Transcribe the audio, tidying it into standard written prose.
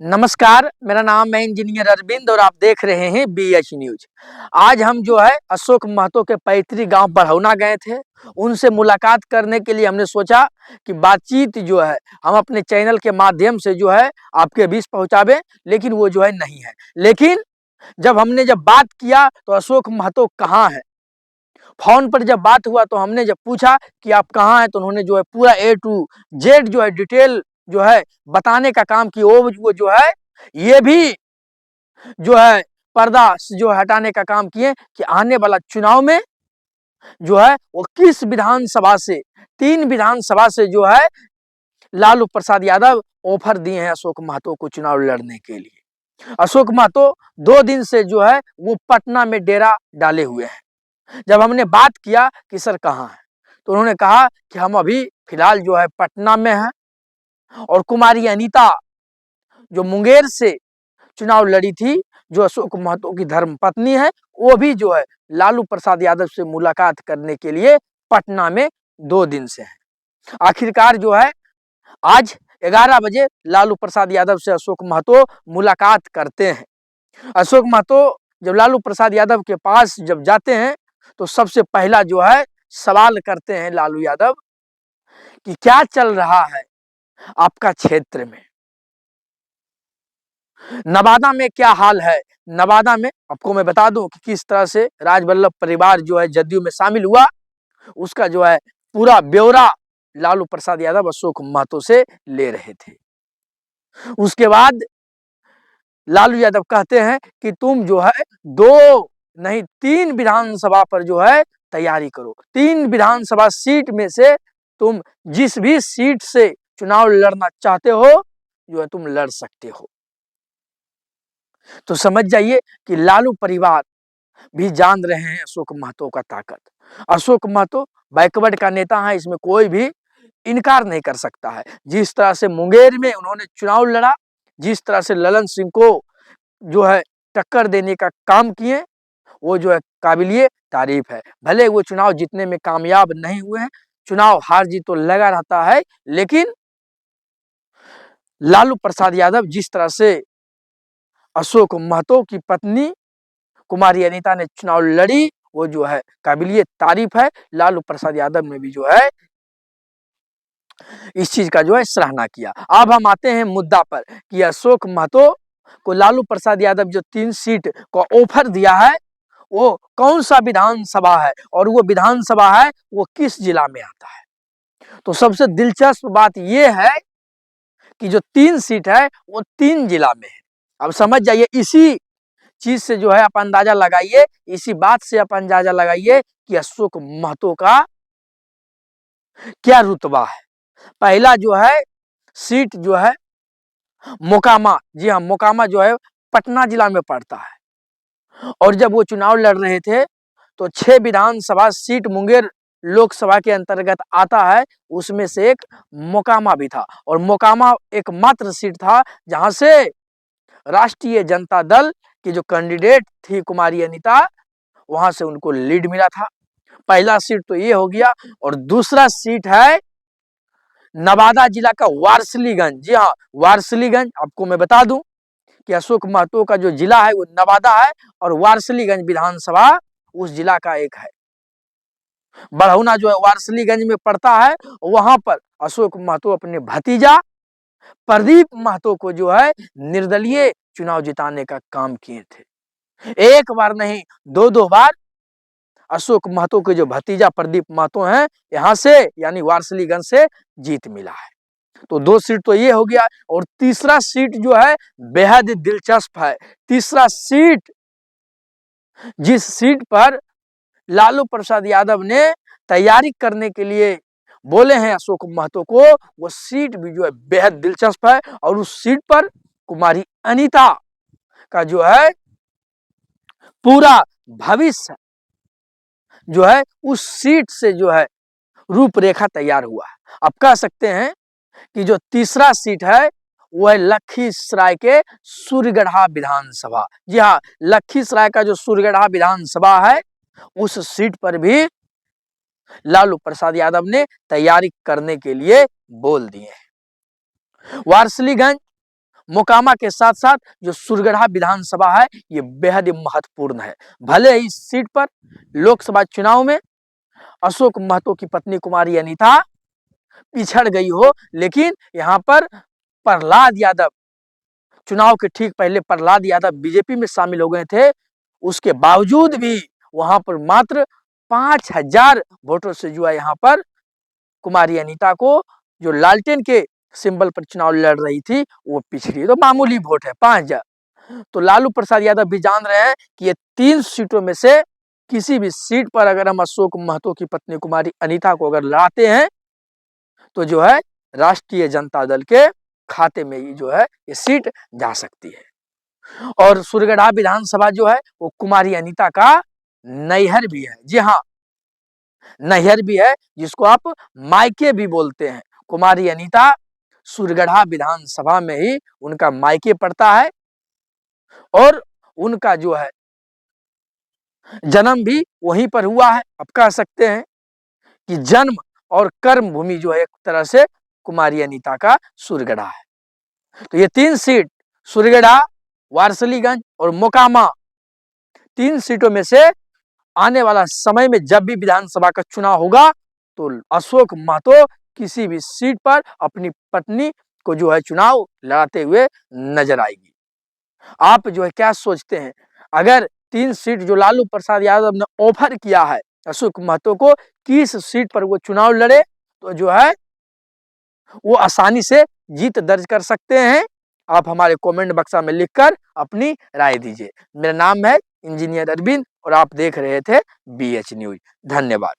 नमस्कार, मेरा नाम है इंजीनियर अरविंद और आप देख रहे हैं बीएच न्यूज। आज हम जो है अशोक महतो के पैतृक गांव बढ़ौना गए थे। उनसे मुलाकात करने के लिए हमने सोचा कि बातचीत जो है हम अपने चैनल के माध्यम से जो है आपके बीच पहुंचावें, लेकिन वो जो है नहीं है। लेकिन जब बात किया तो अशोक महतो कहाँ है, फोन पर जब बात हुआ तो हमने जब पूछा कि आप कहाँ हैं, तो उन्होंने जो है पूरा ए टू जेड जो है डिटेल जो है बताने का काम किया। वो जो है ये भी जो है पर्दा जो हटाने का काम किए कि आने वाला चुनाव में जो है वो किस विधानसभा से, 3 विधानसभा से जो है लालू प्रसाद यादव ऑफर दिए हैं अशोक महतो को चुनाव लड़ने के लिए। अशोक महतो 2 दिन से जो है वो पटना में डेरा डाले हुए हैं। जब हमने बात किया कि सर कहाँ है, तो उन्होंने कहा कि हम अभी फिलहाल जो है पटना में हैं और कुमारी अनीता जो मुंगेर से चुनाव लड़ी थी, जो अशोक महतो की धर्मपत्नी है, वो भी जो है लालू प्रसाद यादव से मुलाकात करने के लिए पटना में 2 दिन से है। आखिरकार जो है आज 11 बजे लालू प्रसाद यादव से अशोक महतो मुलाकात करते हैं। अशोक महतो जब लालू प्रसाद यादव के पास जब जाते हैं तो सबसे पहला जो है सवाल करते हैं लालू यादव कि क्या चल रहा है आपका क्षेत्र में, नवादा में क्या हाल है। नवादा में आपको मैं बता दूं कि किस तरह से राजवल्लभ परिवार जो है जदयू में शामिल हुआ, उसका जो है पूरा ब्यौरा लालू प्रसाद यादव अशोक महतो से ले रहे थे। उसके बाद लालू यादव कहते हैं कि तुम जो है 2 नहीं 3 विधानसभा पर जो है तैयारी करो, 3 विधानसभा सीट में से तुम जिस भी सीट से चुनाव लड़ना चाहते हो जो है तुम लड़ सकते हो। तो समझ जाइए कि लालू परिवार भी जान रहे हैं अशोक महतो का ताकत। अशोक महतो बैकवर्ड का नेता है, इसमें कोई भी इनकार नहीं कर सकता है। जिस तरह से मुंगेर में उन्होंने चुनाव लड़ा, जिस तरह से ललन सिंह को जो है टक्कर देने का काम किए, वो जो है काबिलिए तारीफ है। भले वो चुनाव जीतने में कामयाब नहीं हुए हैं, चुनाव हार जीत तो लगा रहता है, लेकिन लालू प्रसाद यादव जिस तरह से अशोक महतो की पत्नी कुमारी अनीता ने चुनाव लड़ी, वो जो है काबिलियत तारीफ है। लालू प्रसाद यादव ने भी जो है इस चीज का जो है सराहना किया। अब हम आते हैं मुद्दा पर कि अशोक महतो को लालू प्रसाद यादव जो 3 सीट का ऑफर दिया है वो कौन सा विधानसभा है और वो विधानसभा है वो किस जिला में आता है। तो सबसे दिलचस्प बात ये है कि जो 3 सीट है वो 3 जिला में है। अब समझ जाइए, इसी चीज से जो है आप अंदाजा लगाइए, इसी बात से आप अंदाजा लगाइए कि अशोक महतो का क्या रुतबा है। पहला जो है सीट जो है मोकामा, जी हाँ मोकामा जो है पटना जिला में पड़ता है। और जब वो चुनाव लड़ रहे थे तो 6 विधानसभा सीट मुंगेर लोकसभा के अंतर्गत आता है, उसमें से एक मोकामा भी था। और मोकामा एकमात्र सीट था जहां से राष्ट्रीय जनता दल की जो कैंडिडेट थी कुमारी अनीता, वहां से उनको लीड मिला था। पहला सीट तो ये हो गया। और दूसरा सीट है नवादा जिला का वारसिलीगंज। जी हाँ, वारसिलीगंज आपको मैं बता दूं कि अशोक महतो का जो जिला है वो नवादा है और वारसिलीगंज विधानसभा उस जिला का एक है। बढ़ौना जो है वारसिलीगंज में पड़ता है, वहां पर अशोक महतो अपने भतीजा प्रदीप महतो को जो है निर्दलीय चुनाव जिताने का काम किए थे। एक बार नहीं 2 बार अशोक महतो के जो भतीजा प्रदीप महतो हैं यहाँ से यानी वारसिलीगंज से जीत मिला है। तो 2 सीट तो ये हो गया। और तीसरा सीट जो है बेहद दिलचस्प है। तीसरा सीट, जिस सीट पर लालू प्रसाद यादव ने तैयारी करने के लिए बोले हैं अशोक महतो को, वो सीट भी जो है बेहद दिलचस्प है। और उस सीट पर कुमारी अनीता का जो है पूरा भविष्य जो है उस सीट से जो है रूपरेखा तैयार हुआ है। आप कह सकते हैं कि जो तीसरा सीट है वो है लखीसराय के सूर्यगढ़ा विधानसभा। जी हाँ, लखीसराय का जो सूर्यगढ़ा विधानसभा है उस सीट पर भी लालू प्रसाद यादव ने तैयारी करने के लिए बोल दिए हैं। वारसिलीगंज मोकामा के साथ साथ जो सुरगढ़ा विधानसभा है ये बेहद ही महत्वपूर्ण है। भले ही इस सीट पर लोकसभा चुनाव में अशोक महतो की पत्नी कुमारी अनीता पिछड़ गई हो, लेकिन यहाँ पर प्रहलाद यादव, चुनाव के ठीक पहले प्रहलाद यादव बीजेपी में शामिल हो गए थे, उसके बावजूद भी वहां पर मात्र 5000 वोटों से जो है यहाँ पर कुमारी अनीता को, जो लालटेन के सिंबल पर चुनाव लड़ रही थी, वो पिछड़ी। तो मामूली वोट है 5000। तो लालू प्रसाद यादव भी जान रहे हैं कि ये 3 सीटों में से किसी भी सीट पर अगर हम अशोक महतो की पत्नी कुमारी अनीता को अगर लाते हैं तो जो है राष्ट्रीय जनता दल के खाते में ही जो है ये सीट जा सकती है। और सुरगढ़ा विधानसभा जो है वो कुमारी अनीता का नैहर भी है। जी हाँ, नैहर भी है, जिसको आप मायके भी बोलते हैं। कुमारी अनीता सुरगढ़ा विधानसभा में ही उनका मायके पड़ता है और उनका जो है जन्म भी वहीं पर हुआ है। आप कह सकते हैं कि जन्म और कर्म भूमि जो है एक तरह से कुमारी अनीता का सुरगढ़ा है। तो ये 3 सीट सुरगढ़ा, वारसलीगंज और मोकामा, 3 सीटों में से आने वाला समय में जब भी विधानसभा का चुनाव होगा तो अशोक महतो किसी भी सीट पर अपनी पत्नी को जो है चुनाव लड़ाते हुए नजर आएगी। आप जो है क्या सोचते हैं, अगर 3 सीट जो लालू प्रसाद यादव ने ऑफर किया है अशोक महतो को, किस सीट पर वो चुनाव लड़े तो जो है वो आसानी से जीत दर्ज कर सकते हैं? आप हमारे कमेंट बक्सा में लिखकर अपनी राय दीजिए। मेरा नाम है इंजीनियर अरविंद और आप देख रहे थे BH न्यूज। धन्यवाद।